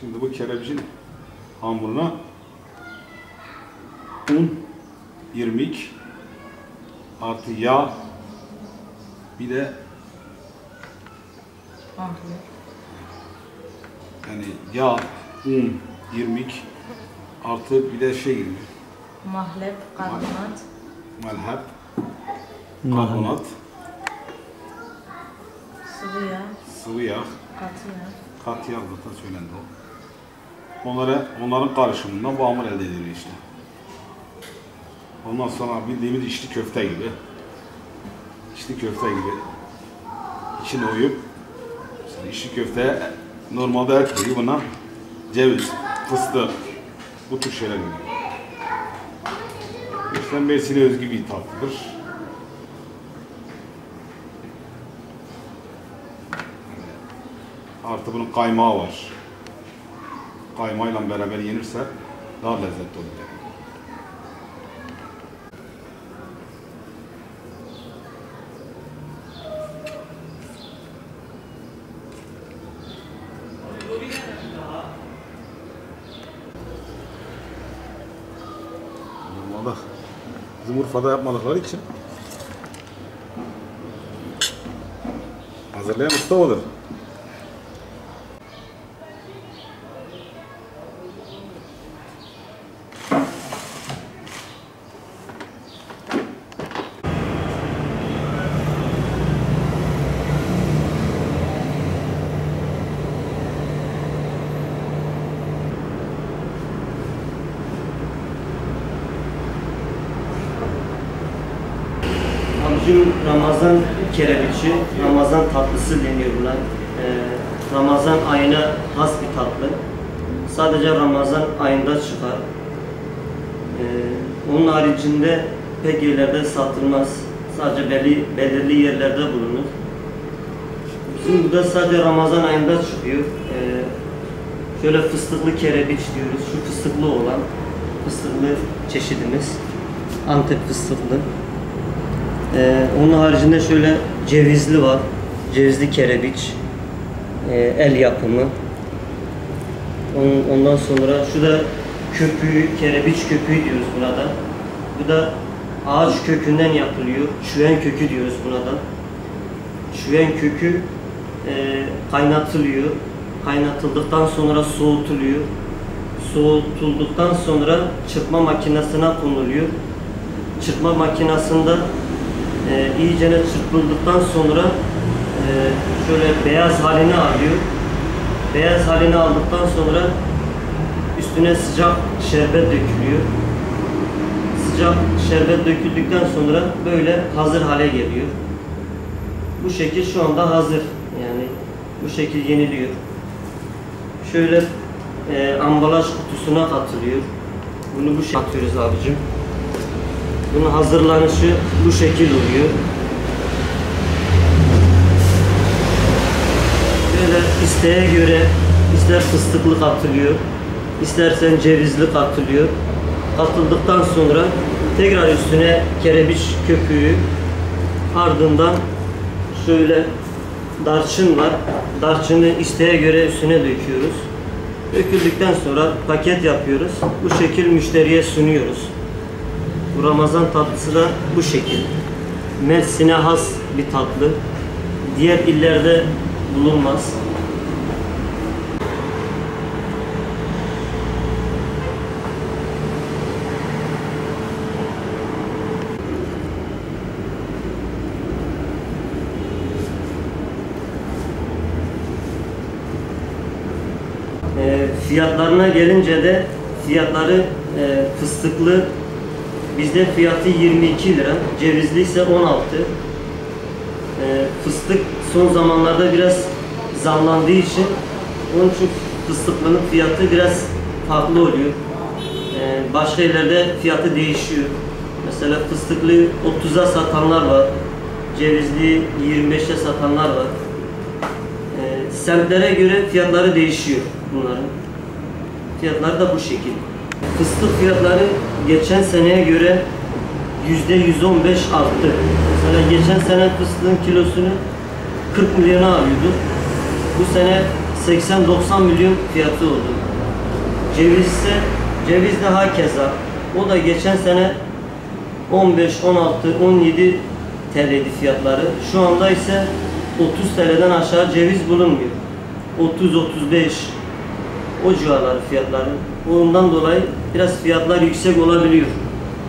Şimdi bu kerevicin hamuruna un, irmik artı yağ, bir de yani yağ, un, irmik artı bir de şey giriyor. Mahlep, karbonat. Malhep, karbonat, Sıvı yağ. sıvı yağ, Katı yağ. katı yağ zaten söylendi o. Onların karışımından bu hamur elde ediliyor işte. Ondan sonra bildiğimiz içli köfte gibi. İçli köfte gibi. İçine oyup içli köfteye normalde her türlü buna ceviz, fıstık, bu tür şeyler giriyor. İşte Mersin'e özgü bir tatlıdır. Artı bunun kaymağı var. Kaymağıyla beraber yenirse daha lezzetli olur. Normalde bizim Urfa'da yapmadıkları için hazırlayan usta olur. Abicim Ramazan kerebiçi, Ramazan tatlısı deniyor buna. Ramazan ayına has bir tatlı. Sadece Ramazan ayında çıkar. Onun haricinde pek yerlerde satılmaz. Sadece belirli yerlerde bulunur. Bizim burada sadece Ramazan ayında çıkıyor. Şöyle fıstıklı kerebiç diyoruz. Şu fıstıklı olan fıstıklı çeşidimiz. Antep fıstıklı. Onun haricinde şöyle cevizli var. Cevizli kerebiç. El yapımı. Ondan sonra şu da köpüğü, kerebiç köpüğü diyoruz buna da. Bu da ağaç kökünden yapılıyor. Şüven kökü diyoruz buna da. Şüven kökü kaynatılıyor. Kaynatıldıktan sonra soğutuluyor. Soğutulduktan sonra çırpma makinesine konuluyor. Çırpma makinesinde iyicene çırpıldıktan sonra şöyle beyaz halini alıyor. Beyaz halini aldıktan sonra üstüne sıcak şerbet dökülüyor. Sıcak şerbet döküldükten sonra böyle hazır hale geliyor. Bu şekil şu anda hazır. Yani bu şekil yeniliyor. Şöyle ambalaj kutusuna katılıyor. Bunu bu şekilde atıyoruz abicim. Bunun hazırlanışı bu şekil oluyor. Böyle isteğe göre ister fıstıklı katılıyor, istersen cevizli katılıyor. Katıldıktan sonra tekrar üstüne kerebiç köpüğü, ardından şöyle darçın var. Darçını isteğe göre üstüne döküyoruz. Döküldükten sonra paket yapıyoruz. Bu şekil müşteriye sunuyoruz. Bu Ramazan tatlısı da bu şekil. Mersin'e has bir tatlı. Diğer illerde bulunmaz. Fiyatlarına gelince de fiyatları fıstıklı bizde fiyatı 22 lira, cevizli ise 16. Fıstık son zamanlarda biraz zamlandığı için onun için fıstıklının fiyatı biraz farklı oluyor. Başka yerlerde fiyatı değişiyor. Mesela fıstıklı 30'a satanlar var, cevizli 25'e satanlar var. Semtlere göre fiyatları değişiyor bunların. Fiyatları da bu şekil. Fıstık fiyatları geçen seneye göre %115 arttı. Mesela geçen sene fıstığın kilosunu 40 milyona alıyorduk. Bu sene 80-90 milyon fiyatı oldu. Ceviz de hakeza. O da geçen sene 15, 16, 17 TL'di fiyatları. Şu anda ise 30 TL'den aşağı ceviz bulunmuyor. 30-35 o civarları fiyatları. Ondan dolayı biraz fiyatlar yüksek olabiliyor.